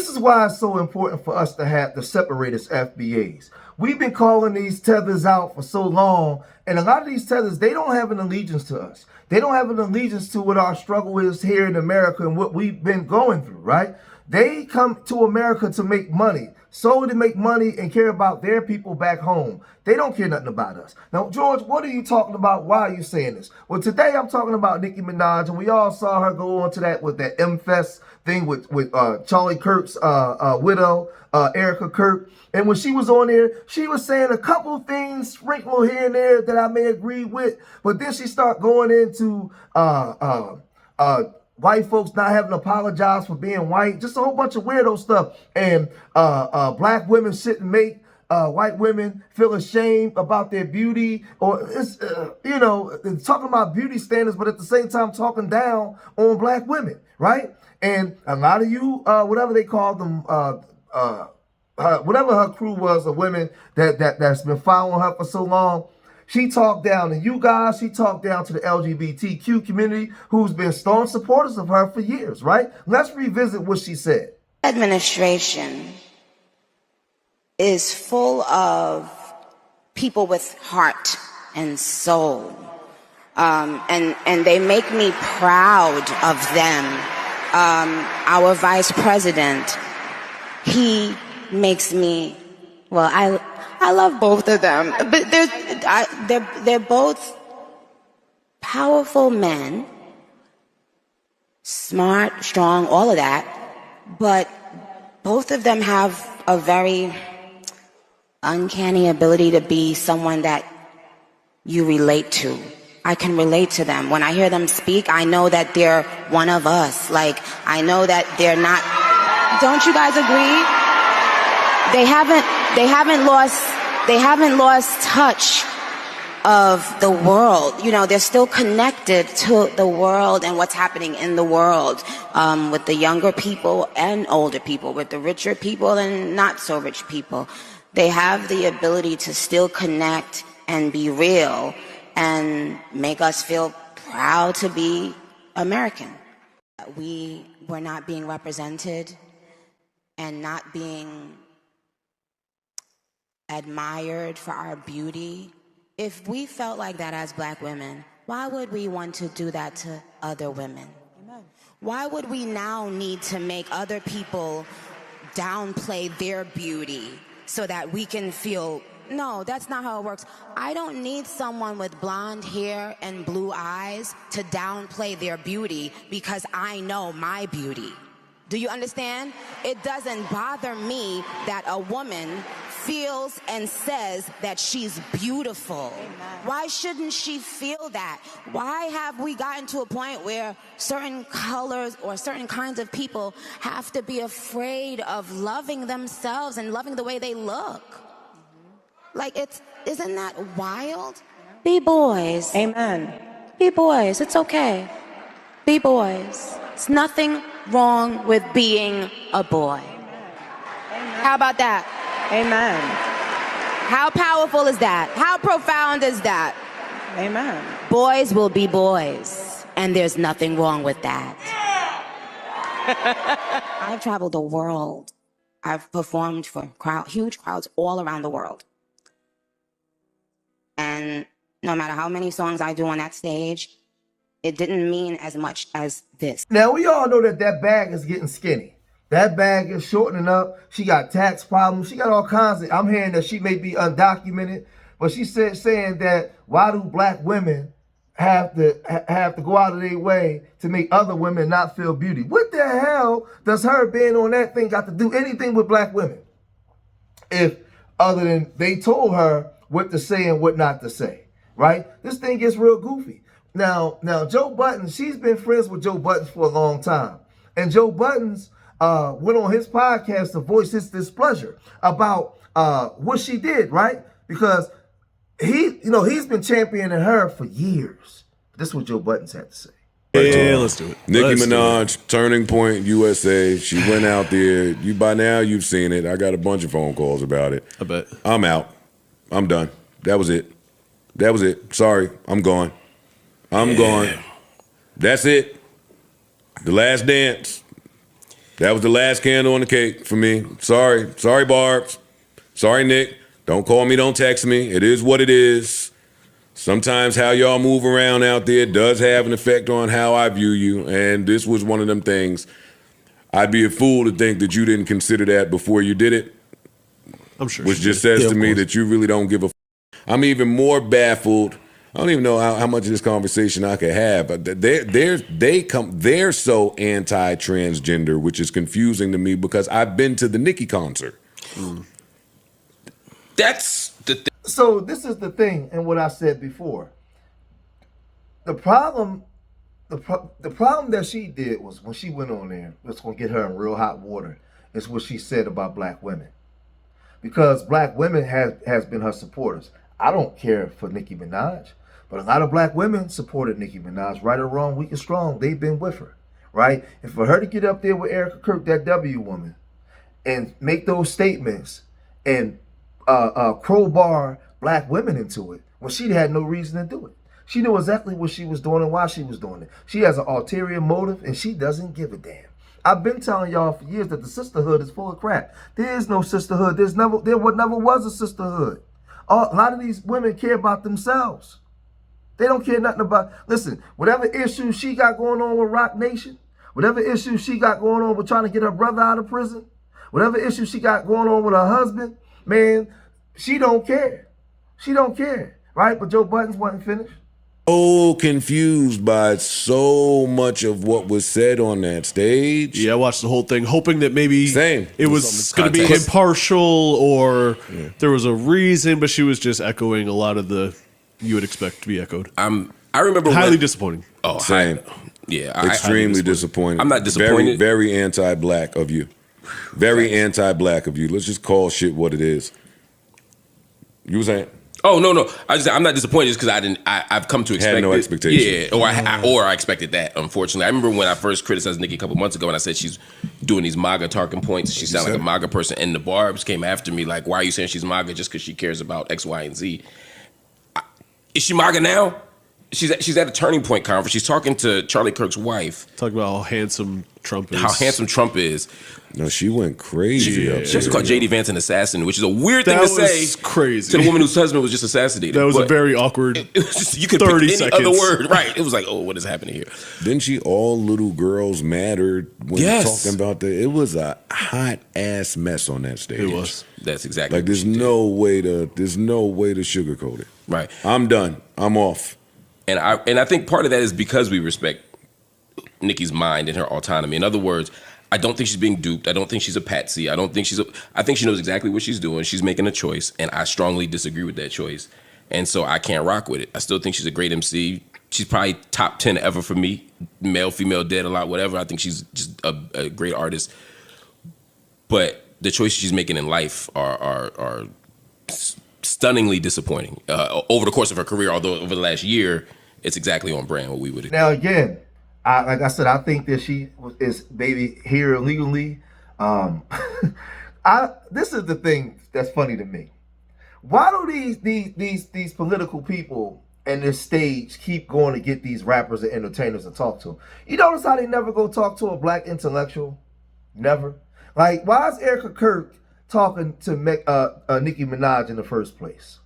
This is why it's so important for us to have to separate as FBAs. We've been calling these tethers out for so long, and a lot of these tethers, they don't have an allegiance to us. They don't have an allegiance to what our struggle is here in America and what we've been going through, right? They come to America to make money, solely to make money and care about their people back home. They don't care nothing about us. Now, George, what are you talking about? Why are you saying this? Well, today I'm talking about Nicki Minaj, and we all saw her go on to that with that M-Fest thing with Charlie Kirk's widow, Erika Kirk. And when she was on there, she was saying a couple things sprinkled here and there that I may agree with, but then she started going into white folks not having to apologize for being white, just a whole bunch of weirdo stuff. And black women shouldn't make white women feel ashamed about their beauty, or it's talking about beauty standards, but at the same time talking down on black women, right? And a lot of you, whatever they call them, whatever her crew was of women that's been following her for so long, she talked down to you guys. She talked down to the LGBTQ community, who's been staunch supporters of her for years, right? Let's revisit what she said. Administration is full of people with heart and soul, and they make me proud of them. Our vice president, he makes me, well, I love both of them, but they're both powerful men, smart, strong, all of that, but both of them have a very uncanny ability to be someone that you relate to. I can relate to them. When I hear them speak, I know that they're one of us. Like, I know that they're not, don't you guys agree? They haven't lost touch of the world. You know, they're still connected to the world and what's happening in the world, with the younger people and older people, with the richer people and not so rich people. They have the ability to still connect and be real and make us feel proud to be American. We were not being represented and not being admired for our beauty. If we felt like that as black women, why would we want to do that to other women? Amen. Why would we now need to make other people downplay their beauty so that we can feel, no, that's not how it works. I don't need someone with blonde hair and blue eyes to downplay their beauty because I know my beauty. Do you understand? It doesn't bother me that a woman feels and says that she's beautiful. Amen. Why shouldn't she feel that? Why have we gotten to a point where certain colors or certain kinds of people have to be afraid of loving themselves and loving the way they look? Like, isn't that wild? Be boys. Amen. Be boys. It's okay. Be boys. It's nothing wrong with being a boy. Amen. How about that? Amen. How powerful is that? How profound is that? Amen. Boys will be boys, and there's nothing wrong with that. I've traveled the world. I've performed for huge crowds all around the world. And no matter how many songs I do on that stage, it didn't mean as much as this. Now, we all know that bag is getting skinny. That bag is shortening up. She got tax problems. She got all kinds of, I'm hearing that she may be undocumented, but she saying that why do black women have to go out of their way to make other women not feel beauty? What the hell does her being on that thing got to do anything with black women? If other than they told her what to say and what not to say, right? This thing gets real goofy. Now Joe Budden, she's been friends with Joe Budden for a long time. And Joe Budden's went on his podcast to voice his displeasure about what she did, right? Because he's been championing her for years. This is what Joe Budden's had to say. Yeah, let's do it. Nicki Minaj, Turning Point USA. She went out there. By now you've seen it. I got a bunch of phone calls about it. I bet. I'm out. I'm done. That was it. Sorry, I'm gone. I'm gone. That's it. The last dance. That was the last candle on the cake for me. Sorry, Barbs. Sorry, Nick. Don't call me, don't text me. It is what it is. Sometimes how y'all move around out there does have an effect on how I view you, and this was one of them things. I'd be a fool to think that you didn't consider that before you did it. I'm sure. Which just says to me that you really don't give a f. I'm even more baffled. I don't even know how much of this conversation I could have, but they're so anti-transgender, which is confusing to me because I've been to the Nicki concert. That's the thing. So this is the thing, and what I said before. The problem that she did was when she went on there, it's going to get her in real hot water, is what she said about black women. Because black women has been her supporters. I don't care for Nicki Minaj, but a lot of black women supported Nicki Minaj, right or wrong, weak or strong. They've been with her, right? And for her to get up there with Erika Kirk, that W woman, and make those statements and crowbar black women into it when she had no reason to do it. She knew exactly what she was doing and why she was doing it. She has an ulterior motive and she doesn't give a damn. I've been telling y'all for years that the sisterhood is full of crap. There is no sisterhood. There never was a sisterhood. A lot of these women care about themselves. They don't care nothing about, listen, whatever issue she got going on with Rock Nation, whatever issue she got going on with trying to get her brother out of prison, whatever issue she got going on with her husband, man, she don't care. She don't care, right? But Joe Buddens wasn't finished. So confused by so much of what was said on that stage. Yeah, I watched the whole thing, hoping that maybe it was going to be Context. impartial or there was a reason, but she was just echoing a lot of the you would expect to be echoed. I remember highly disappointing. Oh, Same. Extremely disappointed. I'm not disappointed. Very anti-black of you. Very anti-black of you. Let's just call shit what it is. You were saying? Oh no! I'm not disappointed just because I've come to expect had no it. expectation. Yeah, or I expected that. Unfortunately, I remember when I first criticized Nicki a couple months ago, and I said she's doing these MAGA talking points. She sounds like a MAGA person, and the Barbs came after me like, "Why are you saying she's MAGA just because she cares about X, Y, and Z?" Is she MAGA now? She's at a turning point conference. She's talking to Charlie Kirk's wife. Talking about how handsome Trump is. How handsome Trump is. No, she went crazy. She also called J.D. Vance an assassin, which is a weird thing to say. Crazy. To the woman whose husband was just assassinated. That was a very awkward. It was just, you could 30 pick any seconds. other word, right? It was like, oh, what is happening here? Didn't she? All little girls mattered when talking about that. It was a hot ass mess on that stage. It was. That's exactly like there's no way to sugarcoat it. Right. I'm done. I'm off. And I think part of that is because we respect Nicki's mind and her autonomy. In other words, I don't think she's being duped. I don't think she's a patsy. I think she knows exactly what she's doing. She's making a choice, and I strongly disagree with that choice. And so I can't rock with it. I still think she's a great MC. She's probably top 10 ever for me. Male, female, dead, a lot, whatever. I think she's just a great artist. But the choices she's making in life are stunningly disappointing over the course of her career. Although over the last year, it's exactly on brand what we would. Now again, like I said, I think that she is maybe here illegally. This is the thing that's funny to me. Why do these political people and this stage keep going to get these rappers and entertainers to talk to them? You notice how they never go talk to a black intellectual? Never. Like, why is Erika Kirk talking to Nicki Minaj in the first place?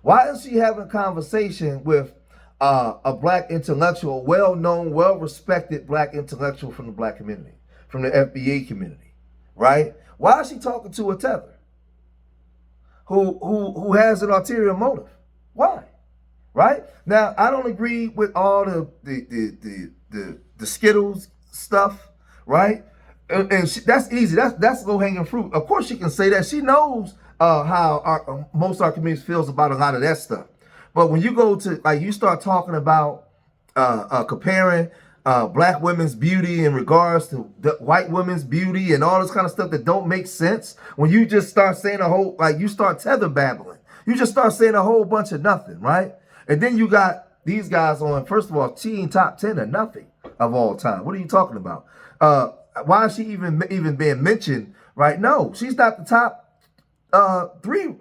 Why is she having a conversation with a black intellectual, well-known, well-respected black intellectual from the black community, from the FBA community, right? Why is she talking to a tether who has an ulterior motive? Why? Right? Now, I don't agree with all the Skittles stuff, right? And that's easy. That's low-hanging fruit. Of course, she can say that. She knows how most of our community feels about a lot of that stuff. But when you go to, like, you start talking about comparing black women's beauty in regards to the white women's beauty and all this kind of stuff that don't make sense, when you just start saying you start tether babbling, you just start saying a whole bunch of nothing, right? And then you got these guys on, first of all, teen top 10 or nothing of all time. What are you talking about? Why is she even being mentioned, right? No, she's not the top 3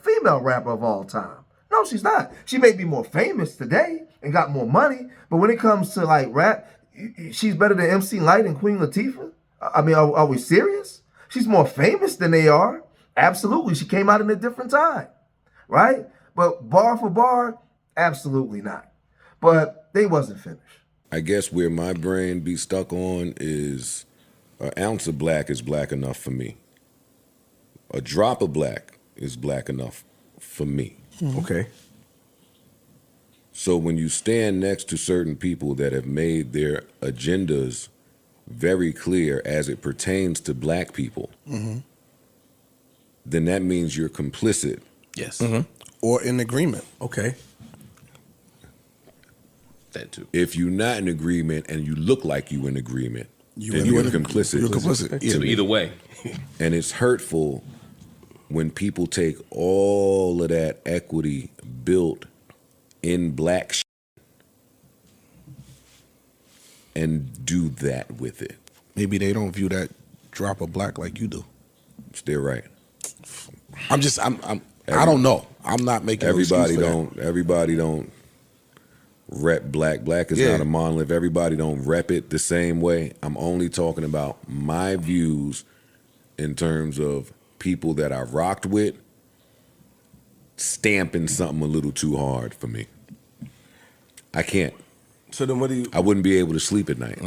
female rapper of all time. No, she's not. She may be more famous today and got more money, but when it comes to like rap, she's better than MC Lyte and Queen Latifah. I mean, are we serious? She's more famous than they are. Absolutely. She came out in a different time, right? But bar for bar, absolutely not. But they wasn't finished. I guess where my brain be stuck on is an ounce of black is black enough for me. A drop of black is black enough for me. Okay. So when you stand next to certain people that have made their agendas very clear as it pertains to black people, then that means you're complicit. Yes. Or in agreement. Okay. That too. If you're not in agreement and you look like you in agreement, then you you're in- complicit. You're complicit. So either way. And it's hurtful when people take all of that equity built in black and do that with it. Maybe they don't view that drop of black like you do. They're right. I don't know. I'm not making Everybody no excuse for that. everybody don't rep black. Black is not a monolith. Everybody don't rep it the same way. I'm only talking about my views in terms of people that I rocked with stamping something a little too hard for me. I can't. So then what do you... I wouldn't be able to sleep at night.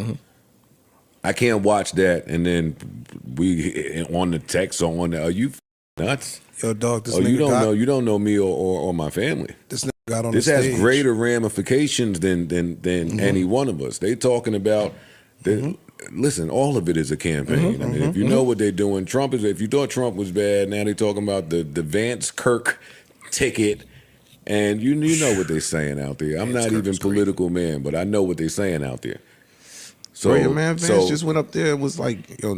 I can't watch that and then we on the text or on the, are you nuts? Yo, dog, this Oh, nigga you don't know me or my family. This nigga got on This the has stage. greater ramifications than any one of us. They talking about listen, all of it is a campaign. I mean, if you know what they're doing, if you thought Trump was bad, now they're talking about the Vance Kirk ticket. And you know what they're saying out there. I'm not even political man, but I know what they're saying out there. So Bro, man, Vance just went up there and was like, yo,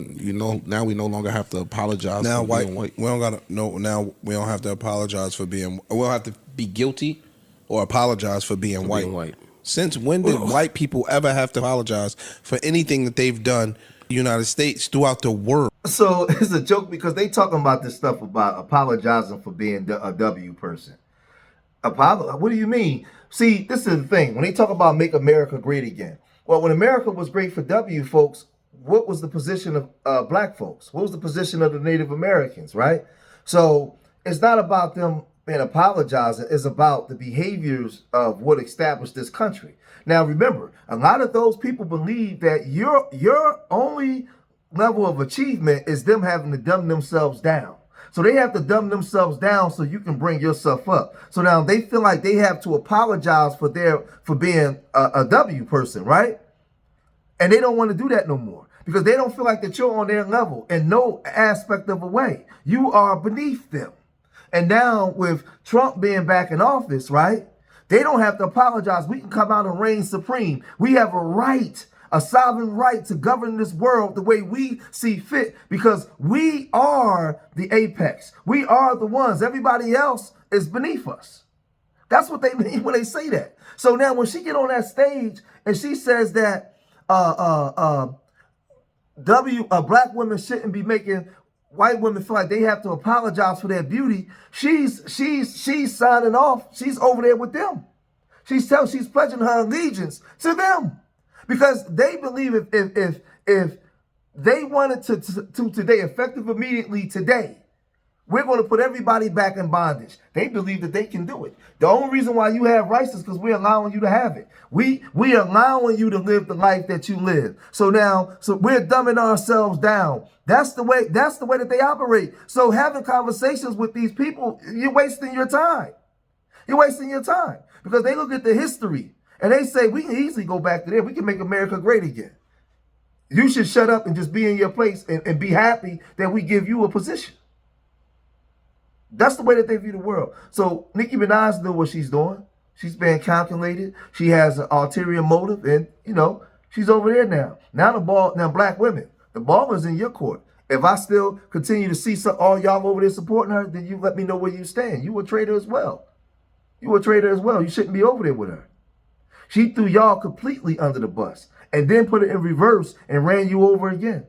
now we no longer have to apologize Now for being white. we don't gotta no. Now we don't have to apologize for being. We don't have to be guilty or apologize for being white. Since when did white people ever have to apologize for anything that they've done in the United States throughout the world? So it's a joke because they talking about this stuff about apologizing for being a W person. What do you mean? See, this is the thing. When they talk about make America great again, well, when America was great for W folks, what was the position of black folks? What was the position of the Native Americans, right? So it's not about them being apologizing. It's about the behaviors of what established this country. Now, remember, a lot of those people believe that your only level of achievement is them having to dumb themselves down. So they have to dumb themselves down so you can bring yourself up. So now they feel like they have to apologize for being a W person, right? And they don't want to do that no more because they don't feel like that you're on their level in no aspect of a way. You are beneath them. And now with Trump being back in office, right? They don't have to apologize. We can come out and reign supreme. We have a right, a sovereign right to govern this world the way we see fit because we are the apex. We are the ones. Everybody else is beneath us. That's what they mean when they say that. So now when she get on that stage and she says that black women shouldn't be making white women feel like they have to apologize for their beauty, she's signing off. She's over there with them. She's pledging her allegiance to them. Because they believe if they wanted to today, effective immediately today, we're going to put everybody back in bondage. They believe that they can do it. The only reason why you have rights is because we're allowing you to have it. We are allowing you to live the life that you live. So we're dumbing ourselves down. That's the way that they operate. So having conversations with these people, you're wasting your time. You're wasting your time because they look at the history. And they say, we can easily go back to there. We can make America great again. You should shut up and just be in your place and be happy that we give you a position. That's the way that they view the world. So Nicki Minaj knows what she's doing. She's being calculated. She has an ulterior motive. And, she's over there now. Now black women, the ball is in your court. If I still continue to see all y'all over there supporting her, then you let me know where you stand. You a traitor as well. You shouldn't be over there with her. She threw y'all completely under the bus and then put it in reverse and ran you over again.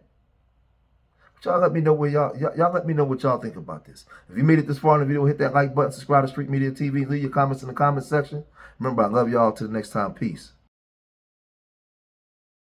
But y'all let me know y'all let me know what y'all think about this. If you made it this far in the video, hit that like button, subscribe to Street Media TV, leave your comments in the comment section. Remember, I love y'all. Till the next time. Peace.